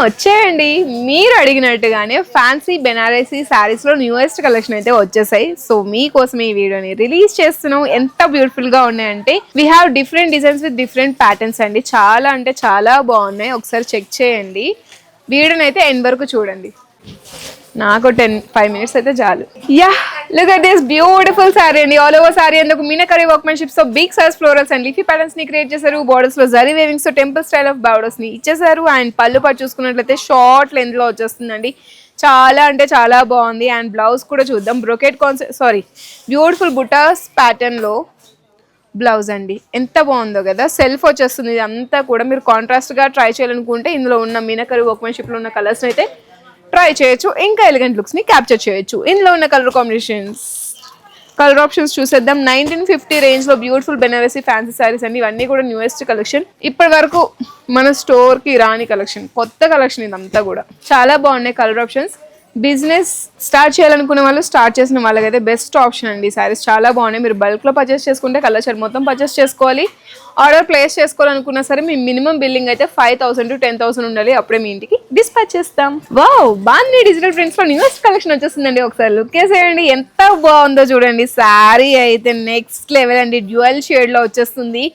వచ్చేయండి. మీరు అడిగినట్టుగానే ఫ్యాన్సీ బెనారసీ శారీస్లో న్యూయెస్ట్ కలెక్షన్ అయితే వచ్చేసాయి. సో మీకోసం ఈ వీడియోని రిలీజ్ చేస్తున్నాం. ఎంత బ్యూటిఫుల్గా ఉన్నాయంటే we have different designs with different patterns అండి. చాలా అంటే చాలా బాగున్నాయి. ఒకసారి చెక్ చేయండి. వీడియోని అయితే ఎండ్ వరకు చూడండి. నాకు 5 minutes అయితే చాలు. Look at this beautiful saree అండి. ఆల్ ఓవర్ సారీ అందుకు మీనకరీ వర్క్మెన్షిప్ తో big size florals and leafy patterns ని క్రియేట్ చేశారు. బోర్డర్స్ లో జరీ వేవింగ్స్ తో టెంపుల్ స్టైల్ ఆఫ్ బోర్డర్స్ ని ఇచ్చేసారు. అండ్ పళ్ళు పాటు చూసుకున్నట్లయితే షార్ట్ లెంత్ లో వచ్చేస్తుందండి. చాలా అంటే చాలా బాగుంది. అండ్ బ్లౌజ్ కూడా చూద్దాం. బ్రొకెట్ బ్యూటిఫుల్ బుటాస్ ప్యాటర్న్ లో బ్లౌజ్ అండి. ఎంత బాగుందో కదా. సెల్ఫ్ వచ్చేస్తుంది. ఇదంతా కూడా మీరు కాంట్రాస్ట్ గా ట్రై చేయాలనుకుంటే ఇందులో ఉన్న మీనకరీ వర్క్మెన్షిప్ లో ఉన్న కలర్స్ అయితే ట్రై చేయొచ్చు. ఇంకా ఎలిగెంట్ లుక్స్ ని క్యాప్చర్ చేయొచ్చు. ఇందులో ఉన్న కలర్ కాంబినేషన్స్ కలర్ ఆప్షన్స్ చూసేద్దాం. 1950 రేంజ్ లో బ్యూటిఫుల్ బెనారసీ ఫ్యాన్సీ సారీస్ అండి. ఇవన్నీ కూడా న్యూయెస్ట్ కలెక్షన్. ఇప్పటి వరకు మన స్టోర్ కి రాని కలెక్షన్, కొత్త కలెక్షన్ ఇదంతా కూడా. చాలా బాగున్నాయి కలర్ ఆప్షన్స్. బిజినెస్ స్టార్ట్ చేయాలనుకునే వాళ్ళు, స్టార్ట్ చేసిన వాళ్ళకైతే బెస్ట్ ఆప్షన్ అండి. సారీస్ చాలా బాగున్నాయి. మీరు బల్క్ లో పర్చేస్ చేసుకుంటే కలర్ షర్ట్ మొత్తం పర్చేస్ చేసుకోవాలి. ఆర్డర్ ప్లేస్ చేసుకోవాలనుకున్నా సరే మీ మినిమం బిల్లింగ్ అయితే 5,000 to 10,000 ఉండాలి. అప్పుడే మీ ఇంటికి డిస్పాచ్ చేస్తాం. వావ్, బాంధనీ డిజిటల్ ప్రింట్స్ లో న్యూయెస్ట్ కలెక్షన్ వచ్చేస్తుందండి. ఒకసారి లుక్ వేసేయండి. ఎంత బాగుందో చూడండి. శారీ అయితే నెక్స్ట్ లెవెల్ అండి. డ్యూయల్ షేడ్ లో వచ్చేస్తుంది.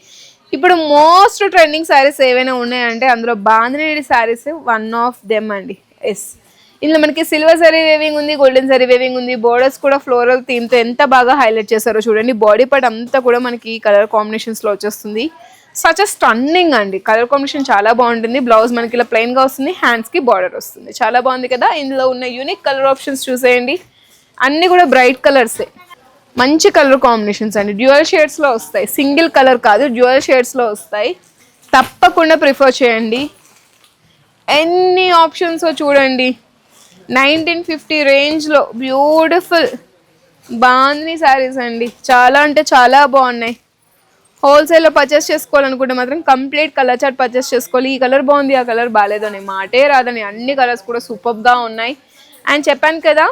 ఇప్పుడు మోస్ట్ ట్రెండింగ్ శారీస్ ఏవైనా ఉన్నాయంటే అందులో bandhani saris one of them అండి. ఎస్, ఇందులో మనకి సిల్వర్ జరీ వేవింగ్ ఉంది, గోల్డెన్ జరీ వేవింగ్ ఉంది. బోర్డర్స్ కూడా ఫ్లోరల్ థీమ్ తో ఎంత బాగా హైలైట్ చేశారో చూడండి. బాడీ పార్ట్ అంతా కూడా మనకి కలర్ కాంబినేషన్స్ లో వచ్చేస్తుంది. సచ్ అ స్టన్నింగ్ అండి. కలర్ కాంబినేషన్ చాలా బాగుంటుంది. బ్లౌజ్ మనకి ఇలా ప్లెయిన్ గా వస్తుంది. హ్యాండ్స్ కి బార్డర్ వస్తుంది. చాలా బాగుంది కదా. ఇందులో ఉన్న యూనిక్ కలర్ ఆప్షన్స్ చూసేయండి. అన్ని కూడా బ్రైట్ కలర్సే. మంచి కలర్ కాంబినేషన్స్ అండి. డ్యూయల్ షేడ్స్ లో వస్తాయి. సింగిల్ కలర్ కాదు, డ్యూయల్ షేడ్స్ లో వస్తాయి. తప్పకుండా ప్రిఫర్ చేయండి. ఎన్ని ఆప్షన్స్ చూడండి. 1950 రేంజ్లో బ్యూటిఫుల్ బాంధనీ శారీస్ అండి. చాలా అంటే చాలా బాగున్నాయి. హోల్సేల్లో పర్చేస్ చేసుకోవాలనుకుంటే మాత్రం కంప్లీట్ కలర్ చార్ట్ పర్చేస్ చేసుకోవాలి. ఈ కలర్ బాగుంది, ఆ కలర్ బాగాలేదు అని మాటే రాదని. అన్ని కలర్స్ కూడా సూపర్గా ఉన్నాయి. అండ్ చెప్పాను కదా,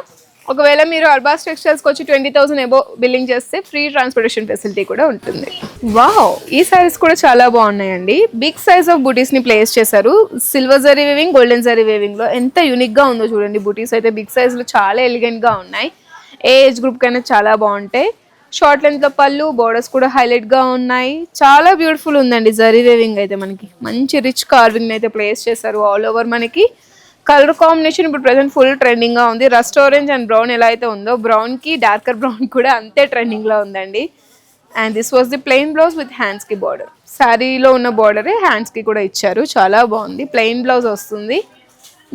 ఒకవేళ మీరు అర్బాస్ టెక్స్టైల్స్కి వచ్చి 20,000 అబోవ్ బిల్లింగ్ చేస్తే ఫ్రీ ట్రాన్స్పోర్టేషన్ ఫెసిలిటీ కూడా ఉంటుంది. వావ్, ఈ సారీస్ కూడా చాలా బాగున్నాయండి. బిగ్ సైజ్ ఆఫ్ బూటీస్ ని ప్లేస్ చేశారు. Silver zari weaving, golden zari weaving లో ఎంత యూనిక్ గా ఉందో చూడండి. బూటీస్ అయితే బిగ్ సైజ్ లో చాలా ఎలిగెంట్ గా ఉన్నాయి. ఏ ఏజ్ గ్రూప్ కైనా చాలా బాగుంటాయి. షార్ట్ లెంత్ లో పళ్ళు, బోర్డర్స్ కూడా హైలైట్ గా ఉన్నాయి. చాలా బ్యూటిఫుల్ ఉందండి. జరీ వేవింగ్ అయితే మనకి మంచి రిచ్ కార్వింగ్ అయితే ప్లేస్ చేశారు. ఆల్ ఓవర్ మనకి కలర్ కాంబినేషన్ ఇప్పుడు ప్రెసెంట్ ఫుల్ ట్రెండింగ్ గా ఉంది. రస్ట్ ఆరెంజ్ అండ్ బ్రౌన్ ఎలా అయితే ఉందో, బ్రౌన్ కి డార్కర్ బ్రౌన్ కూడా అంతే ట్రెండింగ్ లో ఉందండి. And this was the plain blouse with hands కి బార్డర్. శారీలో ఉన్న బార్డరే హ్యాండ్స్ కి కూడా ఇచ్చారు. చాలా బాగుంది. ప్లెయిన్ బ్లౌజ్ వస్తుంది.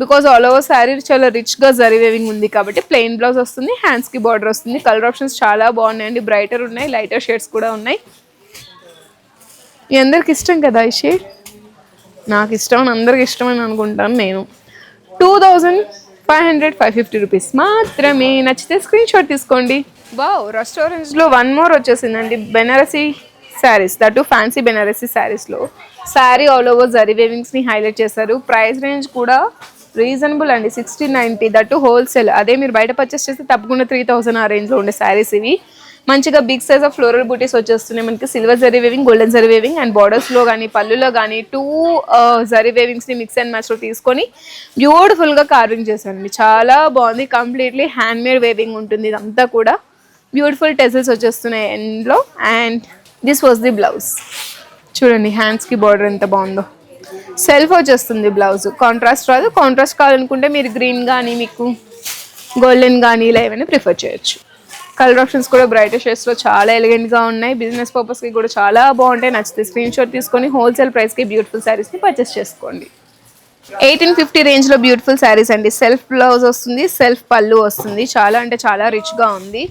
బికాజ్ ఆల్ ఓవర్ శారీ చాలా రిచ్ గా జరీ వేవింగ్ ఉంది కాబట్టి ప్లెయిన్ బ్లౌజ్ వస్తుంది. హ్యాండ్స్ కి బార్డర్ వస్తుంది. కలర్ ఆప్షన్స్ చాలా బాగున్నాయండి. బ్రైటర్ ఉన్నాయి, లైటర్ షేడ్స్ కూడా ఉన్నాయి. మీ అందరికి ఇష్టం కదా ఈ షేడ్? నాకు ఇష్టం, అందరికి ఇష్టమని అనుకుంటాను నేను. 2,550 రూపీస్ మాత్రమే. నచ్చితే స్క్రీన్ షాట్ తీసుకోండి. వావ్, రెస్టారెంట్స్ లో వన్ మోర్ వచ్చేసిందండి. బెనారసీ శారీస్, దట్టు ఫ్యాన్సీ బెనారసీ శారీస్ లో శారీ ఆల్ ఓవర్ జరీ వేవింగ్స్ ని హైలైట్ చేశారు. ప్రైస్ రేంజ్ కూడా రీజనబుల్ అండి. 1690, దట్టు హోల్సేల్. అదే మీరు బయట పర్చేస్ చేస్తే తప్పకుండా 3,000 ఆ రేంజ్ లో ఉండే శారీస్ ఇవి. మంచిగా బిగ్ సైజ్ ఆఫ్ ఫ్లోరల్ బూటీస్ వచ్చేస్తున్నాయి మనకి. Silver zari weaving, golden zari weaving and borders లో కానీ పళ్ళులో కానీ 2 జరీ వేవింగ్స్ ని మిక్స్ అండ్ మ్యాచ్ లో తీసుకొని బ్యూటిఫుల్ గా కార్వింగ్ చేశారండి. చాలా బాగుంది. కంప్లీట్లీ హ్యాండ్ మేడ్ వేవింగ్ ఉంటుంది. ఇదంతా కూడా బ్యూటిఫుల్ టెజల్స్ వచ్చేస్తున్నాయి ఎండ్లో. And this was the blouse. చూడండి హ్యాండ్స్ కి బార్డర్ ఎంత బాగుందో. సెల్ఫ్ వచ్చేస్తుంది బ్లౌజ్. కాంట్రాస్ట్ రాదు. కాంట్రాస్ట్ కావాలనుకుంటే మీరు గ్రీన్ కానీ మీకు గోల్డెన్ కానీ ఇలా ఏమైనా ప్రిఫర్ చేయొచ్చు. కలర్ ఆప్షన్స్ కూడా బ్రైటర్ షేడ్స్ లో చాలా ఎలిగెంట్ గా ఉన్నాయి. బిజినెస్ పర్పస్ కి కూడా చాలా బాగుంటాయి. నచ్చితే స్క్రీన్ షాట్ తీసుకొని హోల్సేల్ ప్రైస్ కి బ్యూటిఫుల్ శారీస్ ని పర్చేస్ చేసుకోండి. 1850 రేంజ్ లో బ్యూటిఫుల్ శారీస్ అండి. సెల్ఫ్ బ్లౌజ్ వస్తుంది, సెల్ఫ్ పళ్ళు వస్తుంది. చాలా అంటే చాలా రిచ్ గా ఉంది.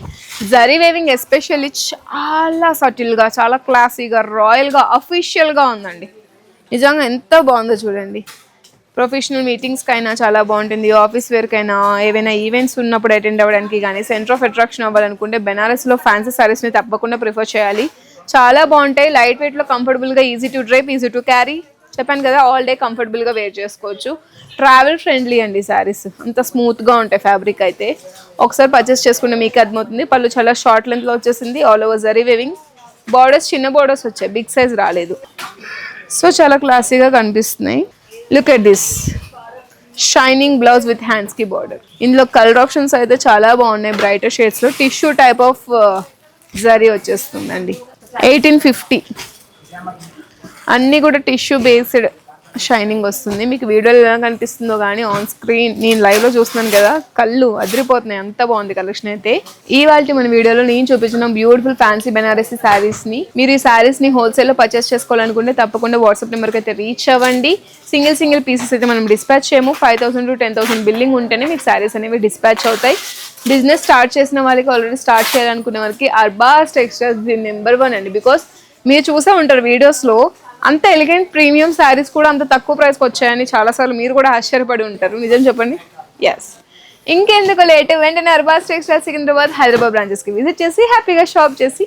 జరీ వేవింగ్ ఎస్పెషల్లీ చాలా సటిల్ గా, చాలా క్లాసీగా, రాయల్ గా, అఫీషియల్ గా ఉందండి. నిజంగా ఎంత బాగుందో చూడండి. ప్రొఫెషనల్ మీటింగ్స్కి అయినా చాలా బాగుంటుంది. ఆఫీస్ వేర్కైనా, ఏవైనా ఈవెంట్స్ ఉన్నప్పుడు అటెండ్ అవ్వడానికి కానీ, సెంటర్ ఆఫ్ అట్రాక్షన్ అవ్వాలనుకుంటే బెనారస్లో ఫ్యాన్సీ శారీస్ని తప్పకుండా ప్రిఫర్ చేయాలి. చాలా బాగుంటాయి. లైట్ వెయిట్లో కంఫర్టబుల్గా, easy to డ్రైప్, easy to carry. చెప్పాను కదా, ఆల్ డే కంఫర్టబుల్గా వేర్ చేసుకోవచ్చు. ట్రావెల్ ఫ్రెండ్లీ అండి శారీస్. అంత స్మూత్గా ఉంటాయి ఫ్యాబ్రిక్ అయితే. ఒకసారి పర్చేస్ చేసుకుంటే మీకు అర్థమవుతుంది. పళ్ళు చాలా షార్ట్ లెంత్లో వచ్చేసింది. All over zari weaving. Borders చిన్న బార్డర్స్ వచ్చాయి, బిగ్ సైజ్ రాలేదు. సో చాలా క్లాసీగా కనిపిస్తున్నాయి. Look at this. Shining blouse with hands కి బార్డర్. ఇందులో కలర్ ఆప్షన్స్ అయితే చాలా బాగున్నాయి. బ్రైటర్ షేడ్స్ లో టిష్యూ టైప్ ఆఫ్ జరీ వచ్చేస్తుందండి. 1850. అన్నీ కూడా టిష్యూ బేస్డ్ షైనింగ్ వస్తుంది. మీకు వీడియోలో ఎలా కనిపిస్తుందో కానీ ఆన్ స్క్రీన్ నేను లైవ్ లో చూస్తున్నాను కదా, కళ్ళు అదిరిపోతున్నాయి, అంత బాగుంది కలెక్షన్ అయితే. ఇవాల్టి మన వీడియోలో నేను చూపించిన బ్యూటిఫుల్ ఫ్యాన్సీ బెనారసీ శారీస్ ని, మీరు ఈ శారీస్ ని హోల్సేల్ లో పర్చేస్ చేసుకోవాలనుకుంటే తప్పకుండా వాట్సాప్ నెంబర్ కి అయితే రీచ్ అవ్వండి. సింగిల్ పీసెస్ అయితే మనం డిస్పాచ్ చేయము. 5,000 to 10,000 బిల్లింగ్ ఉంటేనే మీకు శారీస్ అనేవి డిస్పాచ్ అవుతాయి. బిజినెస్ స్టార్ట్ చేసిన వాళ్ళకి, ఆల్రెడీ స్టార్ట్ చేయాలనుకునే వాళ్ళకి అర్బాస్ టెక్స్టైల్స్ ది నెంబర్ 1 అండి. బికాస్ మీరు చూసే ఉంటారు వీడియోస్ లో అంత ఎలిగెంట్ ప్రీమియం శారీస్ కూడా అంత తక్కువ ప్రైస్కి వచ్చాయని చాలాసార్లు మీరు కూడా ఆశ్చర్యపడి ఉంటారు. నిజం చెప్పండి. ఎస్, ఇంకెందుకు లేట్, వెంటనే అర్బాస్ టెక్స్టైల్స్ సికింద్రాబాద్, హైదరాబాద్ బ్రాంచెస్కి విజిట్ చేసి హ్యాపీగా షాప్ చేసి